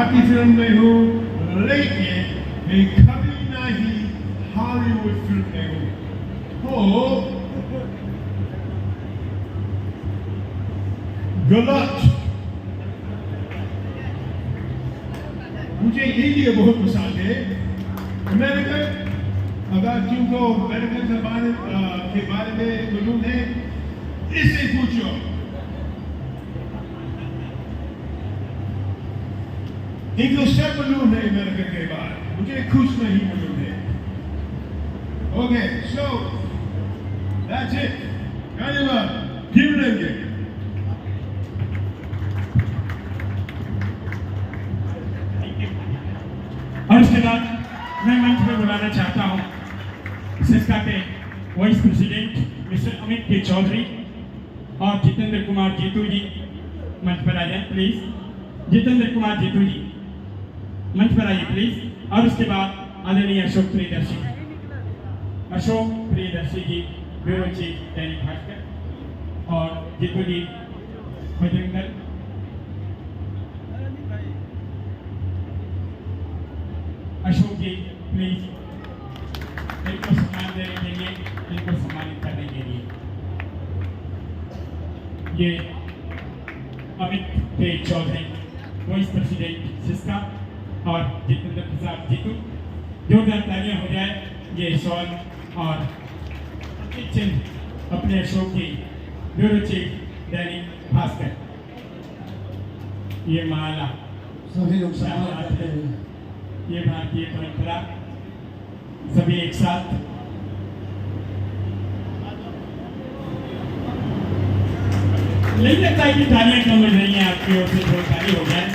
Gujarati film में हूँ, लेकिन मैं कभी नहीं हॉलीवुड फिल्म में हूँ। हो गलत। मुझे इंडिया बहुत पसंद है। अमेरिका, अगर तुमको अमेरिकन के बारे में मालूम है, इससे पूछो। इनको सब मालूम है अमेरिका के बारे, मुझे कुछ नहीं मालूम है। Okay, so that's it. धन्यवाद। फिर मिलेंगे। और उसके बाद मैं मंच पर बुलाना चाहता हूँ सिस्का के वाइस प्रेसिडेंट मिस्टर अमित के चौधरी और जितेंद्र कुमार जीतू जी मंच पर आ जाए प्लीज। जितेंद्र कुमार जीतू जी मंच पर आइए प्लीज। और उसके बाद आदरणीय अशोक प्रियदर्शी जी ब्यूरो चीफ दैनिक भास्कर और जीतू जी बजरंग दल। अशोक जी प्लीज इनको सम्मान देने के लिए, इनको सम्मानित करने के लिए ये अमित के चौधरी वाइस प्रेसिडेंट सिस्का और जितेंद्र प्रसाद जीतू। जोरदार तालियां हो जाए। ये शॉल और चिन्ह अपने अशोक जी ब्यूरो चीफ दैनिक भास्कर। ये माला सभी लोग सम्मान करते हैं। ये भारतीय परंपरा सभी एक साथ। नहीं लगता है कि तालियां कम हो रही हैं आपकी ओर से, थोड़ी ताली हो जाए।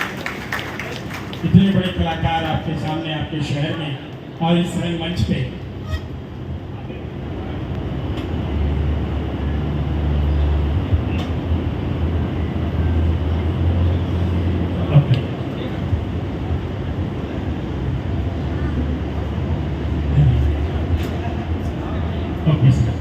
इतने बड़े कलाकार आपके सामने, आपके शहर में और इस रंगमंच पे। Okay sir.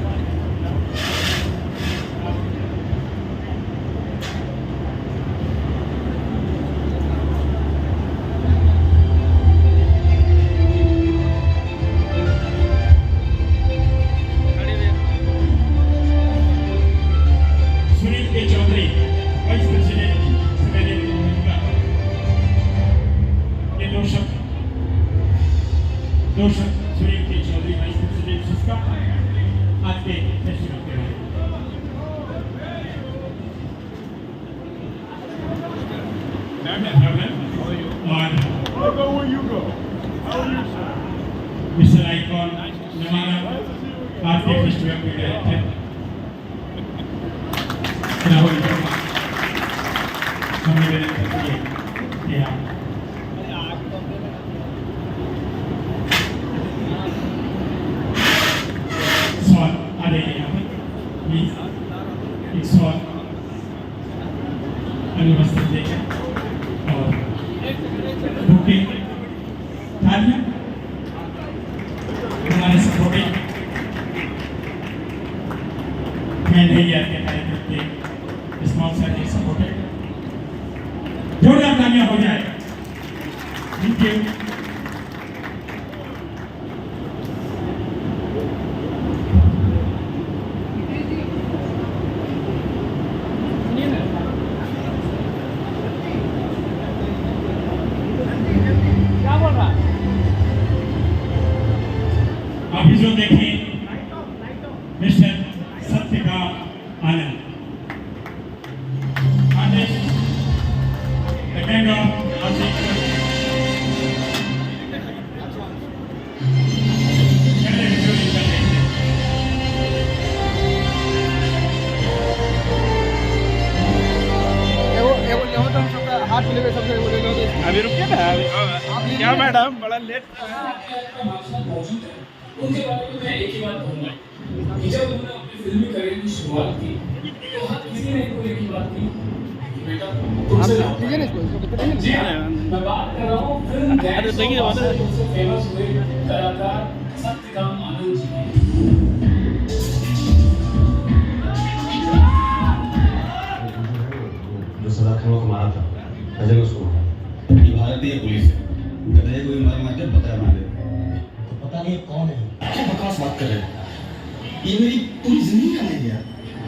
सुनील के चौधरी वाइस प्रेसिडेंट ये दो शब्द सुनील के चौधरी वाइस प्रेसिडेंट सिस्का आज के फेस्टिवल के बारे मिस्टर आइकॉन नमाना आज के फेस्टिवल के डायरेक्टर राहुल वर्मा हम निवेदन करते हैं कि आप सवाल आ जाइए यहाँ पर प्लीज। एक सवाल अनुपस्थित देकर और बुके तालियां हमारे सपोर्टिंग मेंढैया के कार्यक्रम के स्पॉन्सर के सपोर्टेड जोरदार तालियां हो जाए। Thank you. अभी जो देखें mister Satyakam Anand artist the gang of Aashiq हाथ मिले सबसे बोले अभी रुकिए ना अभी क्या मैडम बड़ा लेट उनके बारे में मैं एक ही बात कहूँगा कि जब उन्होंने अपनी फिल्मी करियर की शुरुआत की तो हर किसी ने इनको एक ही बात की कि बेटा तुमसे जी हाँ, मैं बात कर रहा हूँ फिल्म गैंग से फेमस हुए कलाकार सत्यकाम आनंद जी की। जो सदा खरों को मारा था, भजन उसको मारा। भारत कराती है पुलिस से, कहते हैं कोई मार मार के बकरा बना दे। तो पता नहीं कौन है। क्या बकवास बात कर रहे हो? ये मेरी पूरी जिंदगी का नहीं है।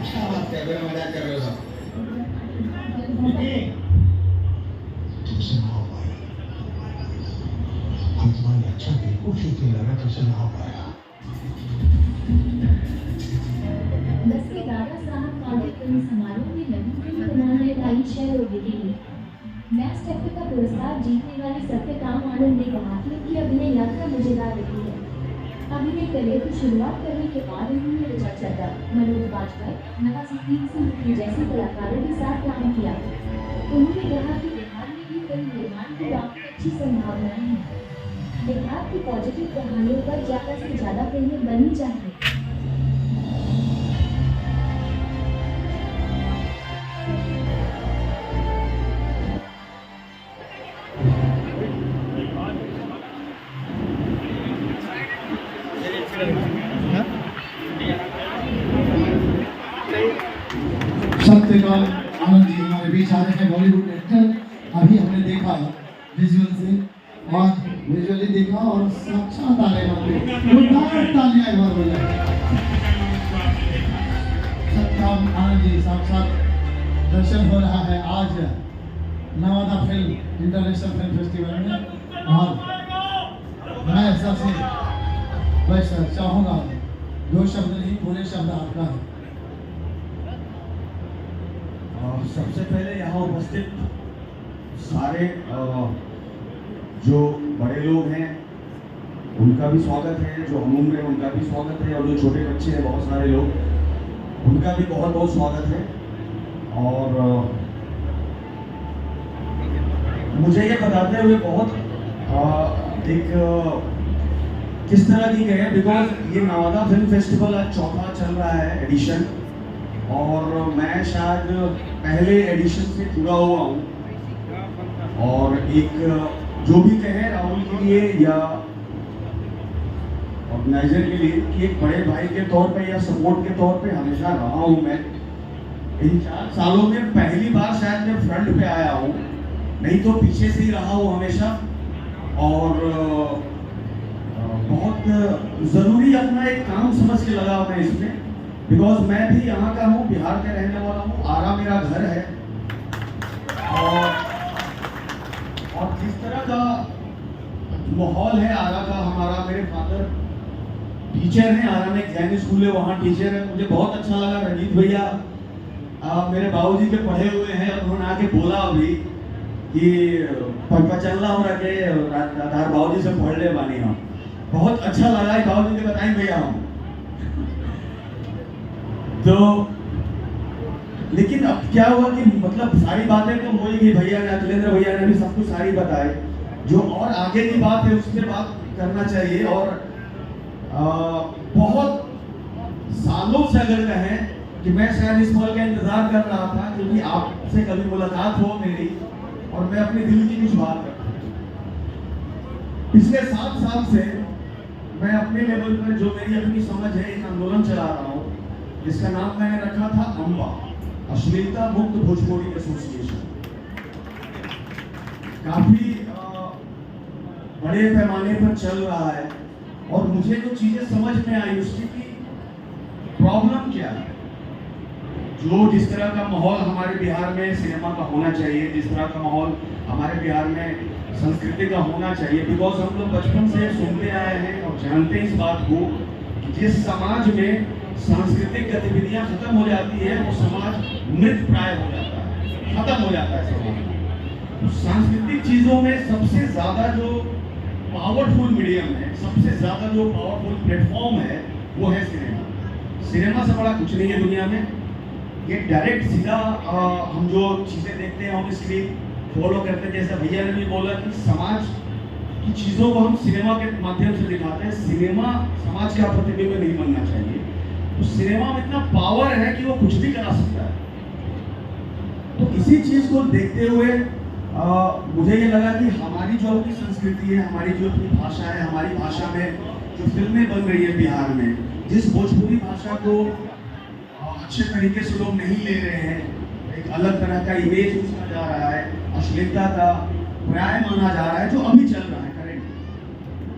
क्या बात कर रहे हो, मजाक कर रहे हो सब? तुमसे ना हो पाया, हम तुम्हारी अच्छा बिल्कुल ठीक नहीं लगा, तुमसे ना हो पाया। 10 के दादा साहब काले फिल्म समारोह में नवीन फिल्म बनाने वाली शेयर और विकी नेक्स्ट एपिक का पुरस्कार जीतने वाली सत्यकाम आनंद ने कहा कि उनकी अभिनय यात्रा मजेदार रही है। अभिनय करियर की शुरुआत करने के बाद उन्होंने ऋचा चड्ढा, मनोज बाजपेयी, नवाजुद्दीन सिद्दीकी जैसे कलाकारों के साथ काम किया। उन्होंने कहा कि बिहार में भी फिल्म निर्माण की काफी अच्छी संभावनाएं हैं। बिहार की पॉजिटिव कहानियों पर ज़्यादा से ज़्यादा फिल्में बननी चाहिए। सत्यकाम आनंद जी हमारे बीच आ रहे हैं, बॉलीवुड एक्टर। अभी हमने देखा विजुअल से और विजुअली देखा और साक्षात आ रहे हैं। तालियां एक बार बजाएं। सत्यकाम आनंद जी साक्षात दर्शन हो रहा है आज Nawada film international film festival में। और मैं सबसे बस चाहूँगा 2 शब्द नहीं, पूरे शब्द आपका है। सबसे पहले यहाँ उपस्थित सारे जो बड़े लोग हैं उनका भी स्वागत है, जो हम उम्र है उनका भी स्वागत है, और जो छोटे बच्चे हैं बहुत सारे लोग उनका भी बहुत बहुत स्वागत है। और मुझे ये बताते हुए बहुत किस तरह की गए, बिकॉज ये नवादा फिल्म फेस्टिवल आज चौथा चल रहा है एडिशन, और मैं शायद पहले एडिशन से जुड़ा हुआ हूँ। और एक जो भी कहे राहुल के लिए या ऑर्गेनाइजर के लिए कि एक बड़े भाई के तौर पे या सपोर्ट के तौर पे हमेशा रहा हूँ। मैं इन 4 सालों में पहली बार शायद मैं फ्रंट पे आया हूँ, नहीं तो पीछे से ही रहा हूँ हमेशा। और बहुत ज़रूरी अपना एक काम समझ के लगा मैं इसमें, बिकॉज मैं भी यहाँ का हूँ, बिहार का रहने वाला हूँ, आरा मेरा घर है। और जिस तरह का माहौल है आरा का, हमारा मेरे फादर टीचर हैं, आरा में एक जैन स्कूल है वहाँ टीचर है। मुझे बहुत अच्छा लगा रंजीत भैया मेरे बाबूजी के पढ़े हुए हैं, और उन्होंने आके बोला अभी कि पक्का चलना हो रहा के तार बाबूजी से पढ़ ले बानी हम। बहुत अच्छा लगा, बाबूजी के बताएं भैया हम तो। लेकिन अब क्या हुआ कि मतलब सारी बातें तो हो ही गई, भैया ने, अखिलेंद्र भैया ने भी सब कुछ सारी बताए। जो और आगे की बात है उससे बात करना चाहिए। और बहुत सालों से अगर कहें कि मैं शायद इस पल का इंतजार कर रहा था, क्योंकि आपसे कभी मुलाकात हो मेरी और मैं अपने दिल की कुछ बात करता हूँ। पिछले 7 साल से मैं अपने लेवल पर जो मेरी अपनी समझ है एक आंदोलन चला रहा हूँ, जिसका नाम मैंने रखा था अम्बा, अश्लीलता मुक्त भोजपुरी एसोसिएशन। काफी बड़े पैमाने पर चल रहा है, और मुझे जो चीजें समझ में आई उसकी की प्रॉब्लम क्या है। जो जिस तरह का माहौल हमारे बिहार में सिनेमा का होना चाहिए, जिस तरह का माहौल हमारे बिहार में संस्कृति का होना चाहिए, बिकॉज हम लोग बचपन से सुनते आए हैं और जानते हैं इस बात को कि जिस समाज में सांस्कृतिक गतिविधियां खत्म हो जाती है वो समाज मृत प्राय हो जाता है, खत्म हो जाता है समाज। तो सांस्कृतिक चीजों में सबसे ज्यादा जो पावरफुल मीडियम है, सबसे ज्यादा जो पावरफुल प्लेटफॉर्म है वो है सिनेमा। सिनेमा से बड़ा कुछ नहीं है दुनिया में। ये डायरेक्ट सीधा हम जो चीजें देखते हैं ऑन स्क्रीन फॉलो करते हैं, जैसा भैया ने भी बोला कि समाज की चीजों को हम सिनेमा के माध्यम से दिखाते हैं। सिनेमा समाज का प्रतिबिंब नहीं बनना चाहिए। तो सिनेमा में इतना पावर है कि वो कुछ भी करा सकता है। तो इसी चीज को देखते हुए मुझे ये लगा कि हमारी जो अपनी संस्कृति है, हमारी जो अपनी भाषा है, हमारी भाषा में जो फिल्में बन रही है बिहार में, जिस भोजपुरी भाषा को अच्छे तरीके से लोग नहीं ले रहे हैं, एक अलग तरह का इमेज उसका जा रहा है, अश्लीलता का, पर्याय माना जा रहा है जो अभी चल रहा है करेंट।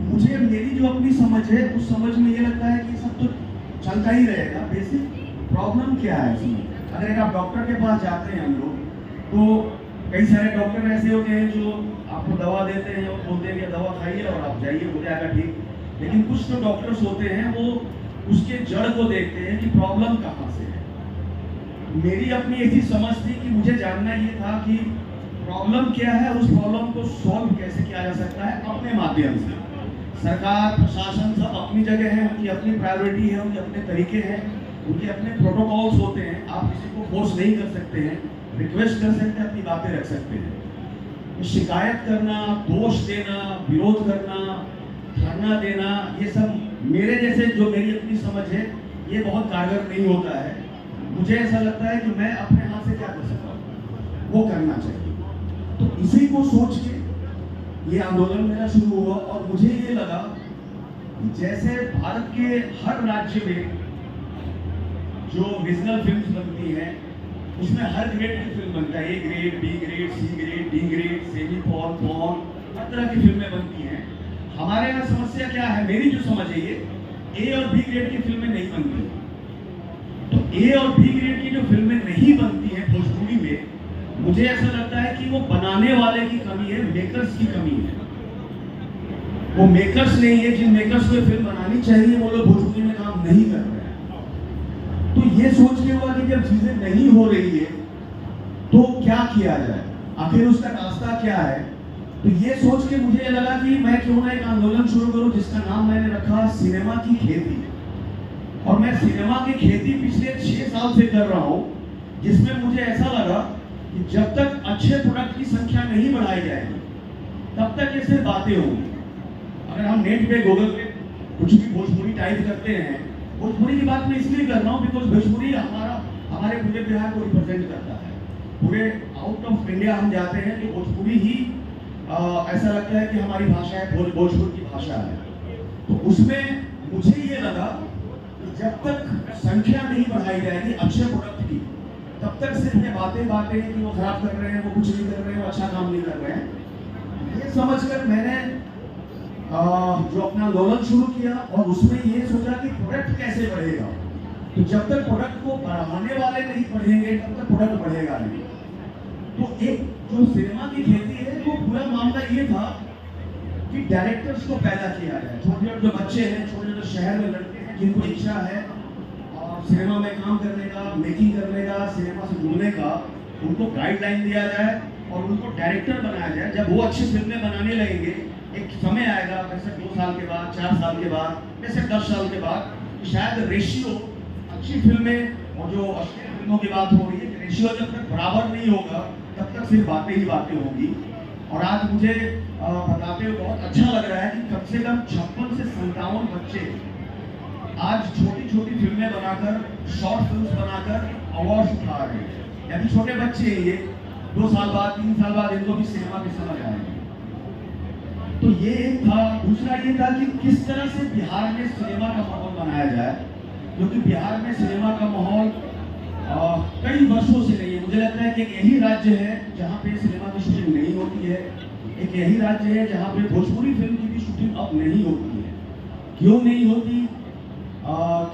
मुझे मेरी जो अपनी समझ है उस समझ में ये लगता है कि सब तो चलता ही रहेगा। बेसिक प्रॉब्लम क्या है इसमें? अगर आप डॉक्टर के पास जाते हैं हम लोग, तो कई सारे डॉक्टर ऐसे होते हैं जो आपको दवा देते हैं और बोलते हैं कि दवा खाइए और आप जाइए, हो जाएगा ठीक। लेकिन कुछ तो डॉक्टर्स होते हैं वो उसके जड़ को देखते हैं कि प्रॉब्लम कहाँ से है। मेरी अपनी ऐसी समझ थी कि मुझे जानना ये था कि प्रॉब्लम क्या है, उस प्रॉब्लम को सॉल्व कैसे किया जा सकता है अपने माध्यम से। सरकार, प्रशासन सब अपनी जगह है, उनकी अपनी प्रायोरिटी है, उनके अपने तरीके हैं, उनके अपने प्रोटोकॉल्स होते हैं। आप किसी को फोर्स नहीं कर सकते हैं, रिक्वेस्ट कर सकते हैं, अपनी बातें रख सकते हैं। शिकायत करना, दोष देना, विरोध करना, धरना देना, ये सब मेरे जैसे जो मेरी अपनी समझ है ये बहुत कारगर नहीं होता है। मुझे ऐसा लगता है कि मैं अपने हाथ से क्या कर सकता हूँ वो करना चाहिए। तो इसी को सोच के ये आंदोलन मेरा शुरू हुआ और मुझे ये लगा कि जैसे भारत के हर राज्य में जो रीजनल फिल्म्स बनती हैं उसमें हर ग्रेड की फिल्म बनता है, A grade, B grade, C grade, D grade, semi porn, हर तरह की फिल्में बनती हैं। हमारे यहाँ समस्या क्या है, मेरी जो समझ है ये ए और बी ग्रेड की फिल्में नहीं बनती। तो ए और बी ग्रेड की जो फिल्में नहीं बनती हैं भोजपुरी में, मुझे ऐसा लगता है कि वो बनाने वाले की कमी है, मेकर्स की कमी है। वो मेकर्स नहीं है, जिन मेकर्स को फिल्म बनानी चाहिए वो लोग भोजपुरी में काम नहीं कर रहे हैं। तो ये सोच के हुआ कि जब चीजें नहीं हो रही है तो क्या किया जाए, आखिर उसका रास्ता क्या है। तो ये सोच के मुझे लगा कि मैं क्यों ना एक आंदोलन शुरू करूं जिसका नाम मैंने रखा सिनेमा की खेती। और मैं सिनेमा की खेती पिछले 6 साल से कर रहा हूं, जिसमें मुझे ऐसा लगा कि जब तक अच्छे प्रोडक्ट की संख्या नहीं बढ़ाई जाएगी तब तक ये सिर्फ बातें होंगी। अगर हम नेट पे, गूगल पे कुछ भी भोजपुरी टाइप करते हैं, भोजपुरी की बात मैं इसलिए कर रहा हूँ बिकॉज भोजपुरी हमारे पूरे बिहार को रिप्रेजेंट करता है। पूरे आउट ऑफ इंडिया हम जाते हैं तो भोजपुरी ही ऐसा लगता है कि हमारी भाषा है, भोजपुर की भाषा है। तो उसमें मुझे ये लगा कि जब तक संख्या नहीं बढ़ाई जाएगी अच्छे प्रोडक्ट की, तब तक सिर्फ ये बातें कि वो खराब कर रहे हैं, वो कुछ नहीं कर रहे हैं, वो अच्छा काम नहीं कर रहे हैं। ये समझकर मैंने जो अपना आंदोलन शुरू किया और उसमें ये सोचा कि प्रोडक्ट कैसे बढ़ेगा। तो जब तक प्रोडक्ट को बढ़ाने वाले नहीं बढ़ेंगे तब तक प्रोडक्ट बढ़ेगा नहीं। तो एक जो सिनेमा की खेती है वो पूरा मामला ये था कि डायरेक्टर्स को पैदा किया जाए। छोटे जो बच्चे हैं, छोटे शहर में लड़के हैं जिनको इच्छा है और सिनेमा में काम करने का, मेकिंग करने का, सिनेमा से जुड़ने का, उनको गाइडलाइन दिया जाए और उनको डायरेक्टर बनाया जाए। जब वो अच्छी फिल्में बनाने लगेंगे, एक समय आएगा वैसे 2 साल के बाद, 4 साल के बाद, वैसे 10 साल के बाद, शायद रेशियो अच्छी फिल्में और जो अश्लील फिल्मों की बात हो रही है, रेशियो जब तक बराबर नहीं होगा तब तक सिर्फ बातें ही बातें होंगी। और आज मुझे बताते हुए बहुत अच्छा लग रहा है कि कम से कम 56 से 57 बच्चे आज छोटी छोटी फिल्में बनाकर, शॉर्ट फिल्म्स बनाकर अवार्ड उठा रहे हैं। यानी छोटे बच्चे हैं ये, 2 साल बाद, 3 साल बाद इनको भी सिनेमा की समझ आएगी। तो ये एक था। दूसरा ये था कि किस तरह से बिहार में सिनेमा का माहौल बनाया जाए, क्योंकि बिहार में सिनेमा का माहौल कई वर्षों से नहीं है। मुझे लगता है कि एक यही राज्य है जहाँ पे सिनेमा की शूटिंग नहीं होती है, एक यही राज्य है जहाँ पे भोजपुरी फिल्म की भी शूटिंग अब नहीं होती है। क्यों नहीं होती,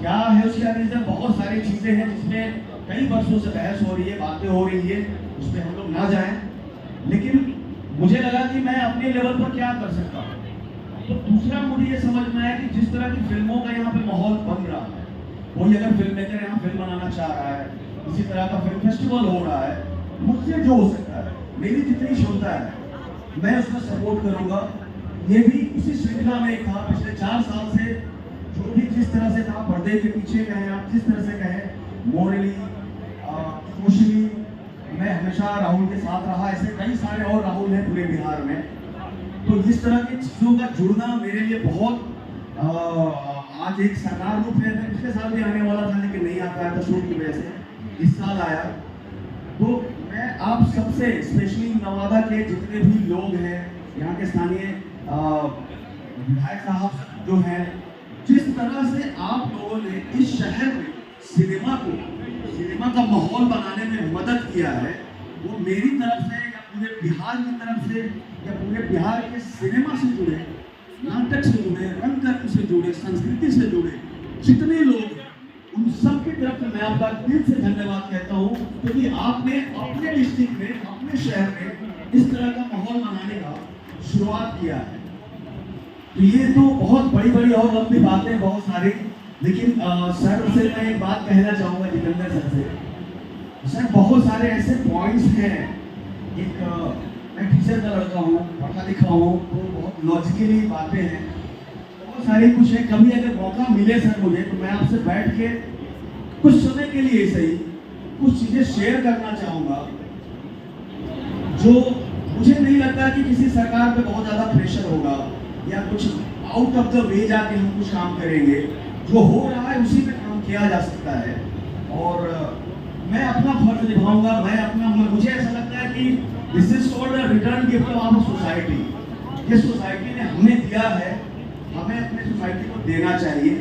क्या है उसका रीजन? बहुत सारी चीजें हैं जिसमें कई वर्षों से बहस हो रही है, बातें हो रही है, उस पर हम लोग ना जाएं। लेकिन मुझे लगा कि मैं अपने लेवल पर क्या कर सकता हूँ। तो दूसरा मुझे ये समझ में आया कि जिस तरह की फिल्मों का यहाँ पे माहौल बन रहा है, कोई अगर फिल्म मेकर यहाँ फिल्म बनाना चाह रहा है, इसी तरह का फिल्म फेस्टिवल हो रहा है, मुझसे जो हो सकता है, मेरी जितनी क्षमता है, मैं उसमें सपोर्ट करूँगा। ये भी उसी श्रृंखला में था। पिछले 4 साल से जो भी जिस तरह से था, पर्दे के पीछे कहें आप, जिस तरह से कहें, मोरली, सोशली, मैं हमेशा राहुल के साथ रहा। ऐसे कई सारे और राहुल हैं पूरे बिहार में। तो इस तरह की चीज़ों का जुड़ना मेरे लिए बहुत आज एक साकार रूप है। मैं पिछले साल भी आने वाला था लेकिन नहीं आ पाया था शूट की वजह से, इस साल आया। तो मैं आप सबसे, स्पेशली नवादा के जितने भी लोग हैं, यहाँ के स्थानीय विधायक साहब जो हैं, जिस तरह से आप लोगों ने इस शहर में सिनेमा का माहौल बनाने में मदद किया है, वो मेरी तरफ से या पूरे बिहार की तरफ से या पूरे बिहार के सिनेमा से जुड़े, नाटक से जुड़े, रंगकर्म से जुड़े, संस्कृति से जुड़े जितने लोग हैं, उन सब की तरफ से मैं आपका दिल से धन्यवाद कहता हूँ, क्योंकि आपने अपने डिस्ट्रिक्ट में, अपने शहर में इस तरह का माहौल बनाने का शुरुआत किया है। तो ये तो बहुत बड़ी बड़ी और लंबी बातें बहुत सारी, लेकिन सर से मैं एक बात कहना चाहूँगा जितेंद्र सर से। सर बहुत सारे ऐसे पॉइंट्स हैं, एक मैं टीचर का लड़का हूँ, पढ़ा लिखा हूँ, तो बहुत लॉजिकली बातें हैं, बहुत सारी कुछ है। कभी अगर मौका मिले सर मुझे, तो मैं आपसे बैठ के कुछ समय के लिए सही कुछ चीज़ें शेयर करना चाहूँगा, जो मुझे नहीं लगता कि किसी सरकार पे बहुत ज़्यादा प्रेशर होगा या कुछ आउट ऑफ द वे जाके हम कुछ काम करेंगे। जो हो रहा है उसी पे काम किया जा सकता है, और मैं अपना फर्ज निभाऊंगा। मैं अपना, मुझे ऐसा लगता है कि this is called a return gift of our society. जिस सोसाइटी ने हमें दिया है, हमें अपने सोसाइटी को देना चाहिए।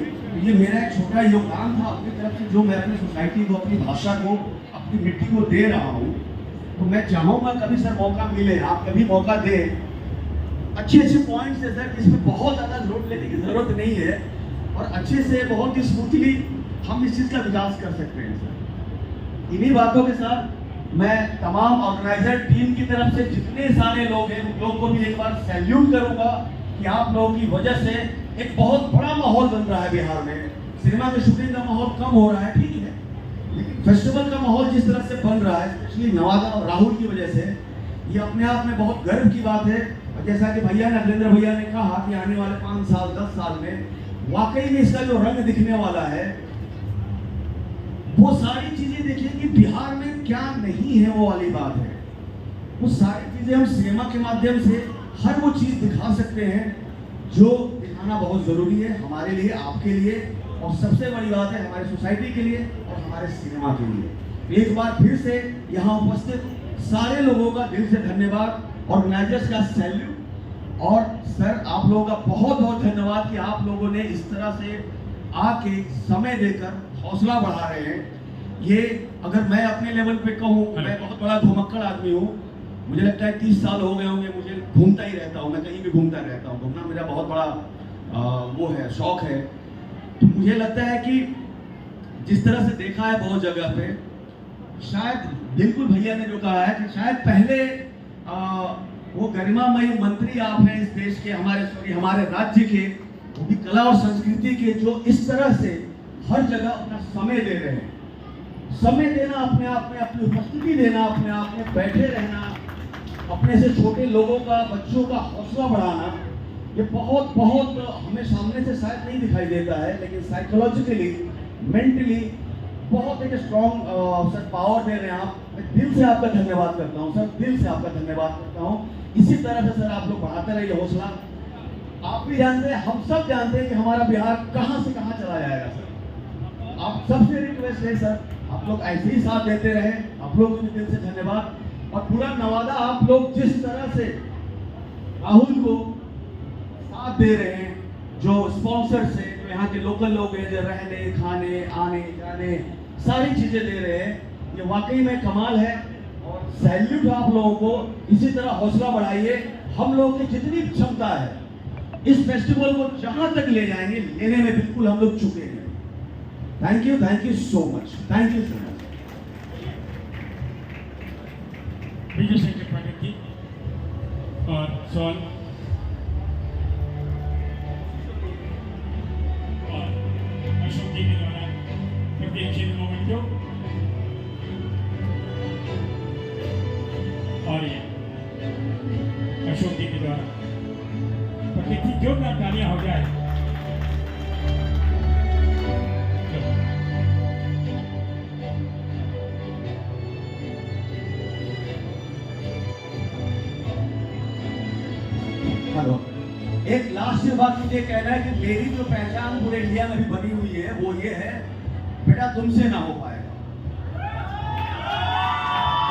ये मेरा एक छोटा योगदान था अपनी तरफ से, जो मैं अपनी सोसाइटी को, अपनी भाषा को, अपनी मिट्टी को दे रहा हूँ। तो मैं चाहूँगा कभी सर मौका मिले, आप कभी मौका दें, अच्छे अच्छे पॉइंट्स है सर, जिसमें बहुत ज़्यादा लोड लेने की ज़रूरत नहीं है, और अच्छे से बहुत ही स्मूथली हम इस चीज़ का विकास कर सकते हैं सर। इन्हीं बातों के साथ मैं तमाम ऑर्गेनाइजर टीम की तरफ से जितने सारे लोग हैं, उन लोगों को भी एक बार सैल्यूट करूंगा कि आप लोगों की वजह से एक बहुत बड़ा माहौल बन रहा है बिहार में। सिनेमा की शूटिंग का माहौल कम हो रहा है, ठीक है, लेकिन फेस्टिवल का माहौल जिस तरह से बन रहा है, स्पेशली नवादा और राहुल की वजह से, ये अपने आप में बहुत गर्व की बात है। और जैसा कि भैया नरेंद्र भैया ने कहा कि आने वाले 5 साल 10 साल में वाकई में इसका जो रंग दिखने वाला है, वो सारी चीजें देखिए कि बिहार में क्या नहीं है, वो वाली बात है। वो सारी चीजें हम सिनेमा के माध्यम से हर वो चीज दिखा सकते हैं जो दिखाना बहुत जरूरी है हमारे लिए, आपके लिए, और सबसे बड़ी बात है हमारी सोसाइटी के लिए और हमारे सिनेमा के लिए। एक बार फिर से यहाँ उपस्थित सारे लोगों का दिल से धन्यवाद, ऑर्गेनाइजर्स का सैल्यूट, और सर आप लोगों का बहुत बहुत धन्यवाद कि आप लोगों ने इस तरह से आके समय देकर हौसला बढ़ा रहे हैं। ये अगर मैं अपने लेवल पे कहूँ, मैं बहुत बड़ा घुमक्कड़ आदमी हूँ, मुझे लगता है 30 साल हो गए होंगे, मुझे घूमता ही रहता हूँ, मैं कहीं भी घूमता रहता हूँ, घूमना मेरा बहुत बड़ा वो है, शौक है। तो मुझे लगता है कि जिस तरह से देखा है बहुत जगह पे, शायद बिल्कुल भैया ने जो कहा है कि शायद पहले वो गरिमामयी मंत्री आप हैं इस देश के, हमारे राज्य के, वो भी कला और संस्कृति के, जो इस तरह से हर जगह अपना समय दे रहे हैं। समय देना अपने आप में, अपनी उपस्थिति देना अपने आप में, बैठे रहना, अपने से छोटे लोगों का, बच्चों का हौसला बढ़ाना, ये बहुत बहुत हमें सामने से शायद नहीं दिखाई देता है, लेकिन साइकोलॉजिकली, मेंटली बहुत एक स्ट्रॉन्ग सर पावर दे रहे हैं आप। मैं दिल से आपका धन्यवाद करता हूँ सर, दिल से आपका धन्यवाद करता हूँ। इसी तरह से सर आप लोग बढ़ाते रहिए हौसला। आप भी जानते हैं, हम सब जानते हैं कि हमारा बिहार कहाँ से कहाँ चला जाएगा सर। आप सबसे रिक्वेस्ट है सर, आप लोग ऐसे ही साथ देते रहे, आप लोगों को दिल से धन्यवाद। और पूरा नवादा आप लोग जिस तरह से राहुल को साथ दे रहे हैं, जो स्पॉन्सर से, जो यहाँ के लोकल लोग हैं, जो रहने, खाने, आने जाने सारी चीजें दे रहे हैं, ये वाकई में कमाल है। और सैल्यूट आप लोगों को, इसी तरह हौसला बढ़ाइए। हम लोगों की जितनी क्षमता है, इस फेस्टिवल को जहां तक ले जाएंगे, लेने में बिल्कुल हम लोग चुके हैं। Thank you so much, thank you so much. Vijay Shankar Pathak ji और सवाल और अशोक जी के द्वारा प्रत्येक चिन्ह मोमेंट जो, और ये अशोक जी के द्वारा प्रत्येक जोरदार तालियां हो जाए। हेलो, एक लास्ट बात मुझे कहना है कि मेरी जो पहचान पूरे इंडिया में भी बनी हुई है, वो ये है, बेटा तुमसे ना हो पाएगा।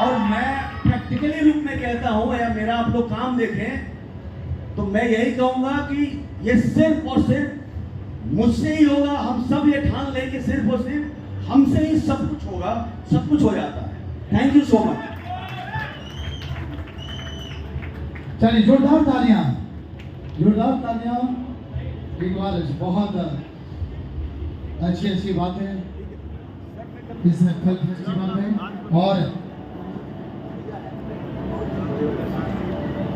और मैं प्रैक्टिकली रूप में कहता हूं, या मेरा आप लोग काम देखें तो मैं यही कहूंगा कि ये सिर्फ और सिर्फ मुझसे ही होगा। हम सब ये ठान लें कि सिर्फ और सिर्फ हमसे ही सब कुछ होगा, सब कुछ हो जाता है। Thank you so much. चलिए जोरदार तालियां, जोरदार तालियां। एक बार बहुत अच्छी अच्छी बातें इस फिल्म फेस्टिवल में। और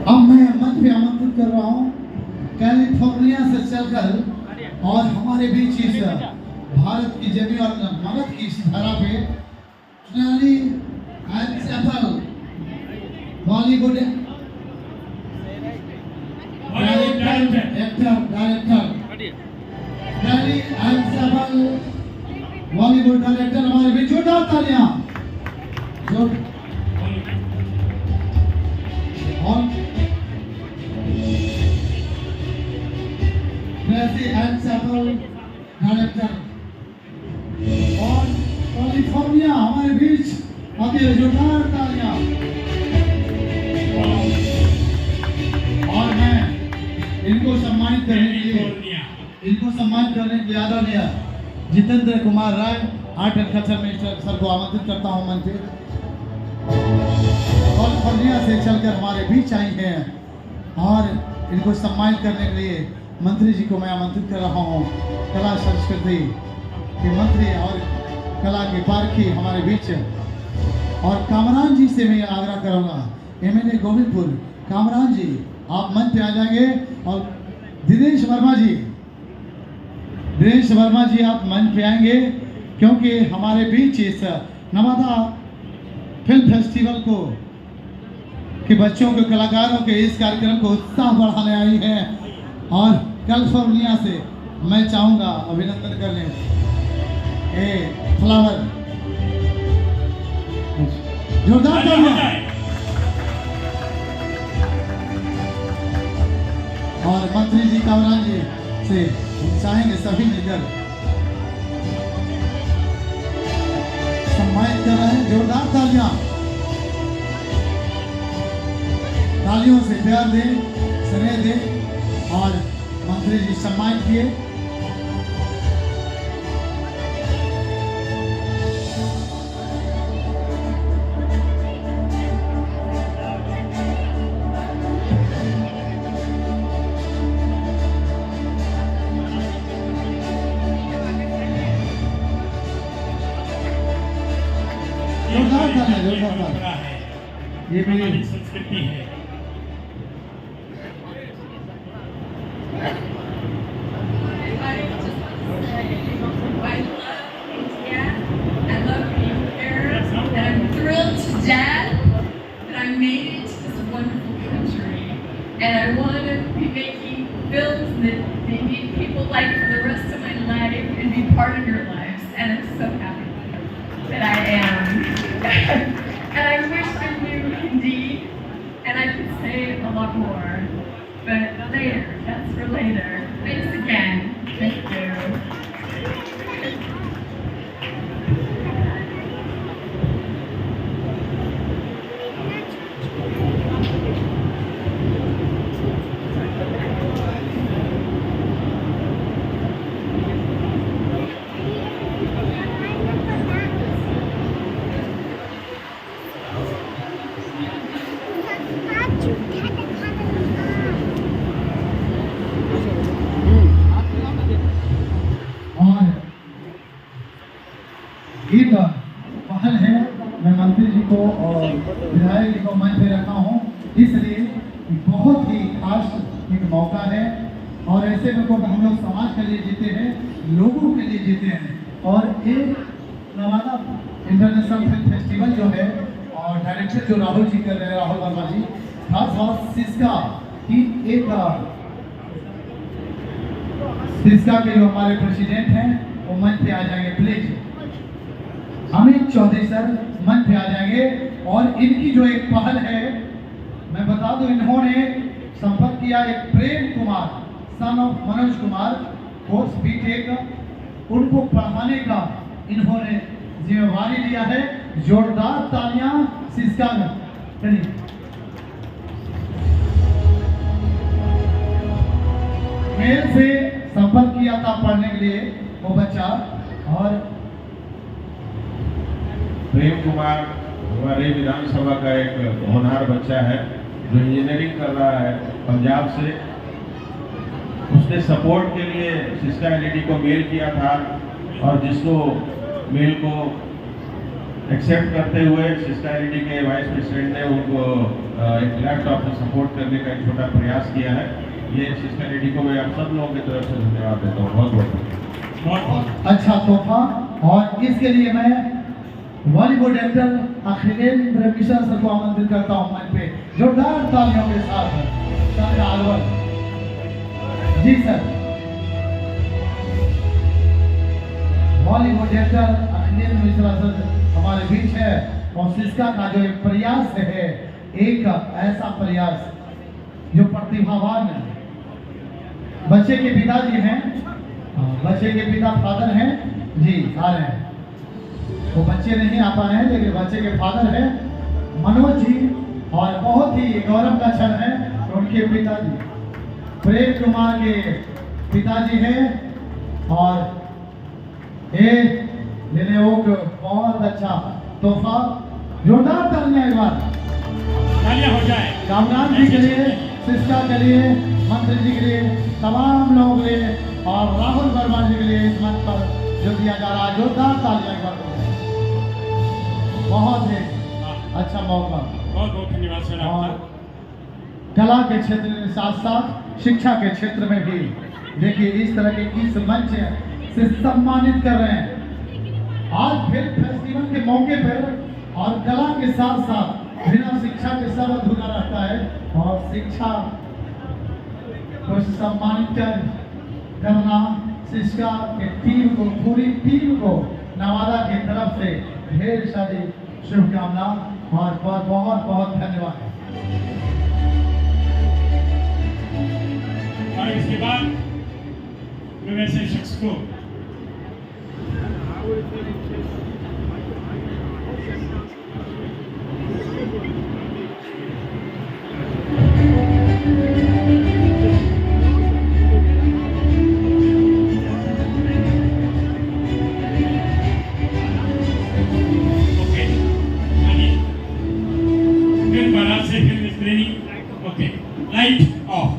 अब मैं मंच पे आमंत्रित कर रहा हूँ कैलिफोर्निया से चलकर और हमारे बीच इस भारत की जमीन और मगध की इस धरा पे ट्रेनी एंड चैपल बॉलीवुड बॉलीवुड डायरेक्टर हमारे बीच, जोरदार तालियां। और डायरेक्टर और कैलिफोर्निया हमारे बीच आते हैं, जोरदार तालियां। और मैं इनको सम्मानित करने के लिए आदरणीय Jitendra Kumar Rai art and culture minister sir को आमंत्रित करता हूं मंच पे। कैलिफोर्निया से चलकर हमारे बीच आई हैं और इनको सम्मानित करने के लिए मंत्री जी को मैं आमंत्रित कर रहा हूं। कला संस्कृति के मंत्री और कला के पारखी हमारे बीच। और कामरान जी से मैं आग्रह करूंगा, एमएलए गोविंदपुर कामरान जी आप मंच पे आ जाएंगे। और दिनेश वर्मा जी आप मंच पे आएंगे, क्योंकि हमारे बीच इस नवादा फिल्म फेस्टिवल को के बच्चों के कलाकारों के इस कार्यक्रम को उत्साह बढ़ाने आई हैं। और कैलिफोर्निया से मैं चाहूंगा अभिनंदन करने फ्लावर, जोरदार तालियां। और मंत्री जी कामरान जी से चाहेंगे सभी मिलकर सम्मानित कर रहे हैं, जोरदार तालियां। तालियों से प्यार दें, स्नेह दें। और मंत्री जी सम्मानित किए। ये हमारी संस्कृति है। I love being here, and I'm thrilled to death that I made it to this wonderful country. And I want to be making films that they meet people like for the rest of my life and be part of your lives. And I'm so happy that I am. And I wish I knew Hindi, and I could say a lot more. But later, that's for later. Thanks again. Thank you. एक पहल है, मैं मंत्री जी को और विधायक जी को मंच पे रखा हूँ, इसलिए बहुत ही खास एक मौका है। और ऐसे में हम लोग समाज के लिए जीते हैं, लोगों के लिए जीते हैं। और एक नवादा इंटरनेशनल फिल्म फेस्टिवल जो है और डायरेक्टर जो राहुल जी कर रहे हैं, राहुल वर्मा जी, खास बात सिस्का की एक सिस्का के जो हमारे प्रेसिडेंट हैं वो मंच पे आ जाएंगे प्लीज। अमित चौधरी सर मंच पे आ जाएंगे। और इनकी जो एक पहल है, मैं बता दूं, इन्होंने संपर्क किया एक Prem Kumar son of Manoj Kumar course BTech, उनको पढ़ाने का इन्होंने जिम्मेवारी लिया है। जोरदार तालियां सिस्का में। मेल से संपर्क किया था पढ़ने के लिए वो बच्चा। और प्रेम कुमार हमारे विधानसभा का एक होनहार बच्चा है, जो इंजीनियरिंग कर रहा है पंजाब से, उसने सपोर्ट के लिए सिस्का एलईडी को मेल किया था और जिसको मेल को एक्सेप्ट करते हुए सिस्का एलईडी के वाइस प्रेसिडेंट ने उनको एक लैपटॉप से सपोर्ट करने का एक छोटा प्रयास किया है। ये सिस्का एलईडी को मैं आप सब लोगों की तरफ से धन्यवाद देता हूँ। बहुत बहुत अच्छा तोहफा, और इसके लिए मैं बॉलीवुड एक्टर अखिलेंद्र मिश्रा सर को आमंत्रित करता हूँ मंच पे, जोरदार तालियों के साथ। Sir Alwar ji sir, Bollywood actor Akhilendra Mishra sir हमारे बीच है, और सिस्का का जो एक प्रयास है, एक ऐसा प्रयास जो प्रतिभावान है। बच्चे के पिताजी हैं, बच्चे के पिता फादर हैं जी, आ रहे हैं। वो बच्चे नहीं आ पा रहे हैं, लेकिन बच्चे के फादर हैं मनोज जी, और बहुत ही गौरव का क्षण है उनके पिताजी प्रेम कुमार के पिताजी हैं, और ये लेने को बहुत अच्छा तोहफा, जोरदार तालियां एक बार तालियां हो जाए कामरान जी के लिए, सिस्का के लिए, मंत्री जी के लिए, तमाम लोगों के लिए, और राहुल वर्मा जी के लिए इस मंच पर जो दिया जा रहा है, जोरदार तालियां एक बार। बहुत ही अच्छा मौका। बहुत बहुत धन्यवाद सर और आपका। कला के क्षेत्र के साथ साथ शिक्षा के क्षेत्र में भी देखिए इस तरह के इस मंच से सम्मानित कर रहे हैं। आज फिल्म फेस्टिवल के मौके पर और कला के साथ साथ बिना शिक्षा के सब अधूरा रहता है, और शिक्षा को सम्मानित करना शिक्षा के टीम को, पूरी टीम को नवादा की तरफ से ढेर सारी शुभकामनाएं और बहुत बहुत धन्यवाद। और इसके बाद मैं वैसे शख्स को film screening, okay, light of.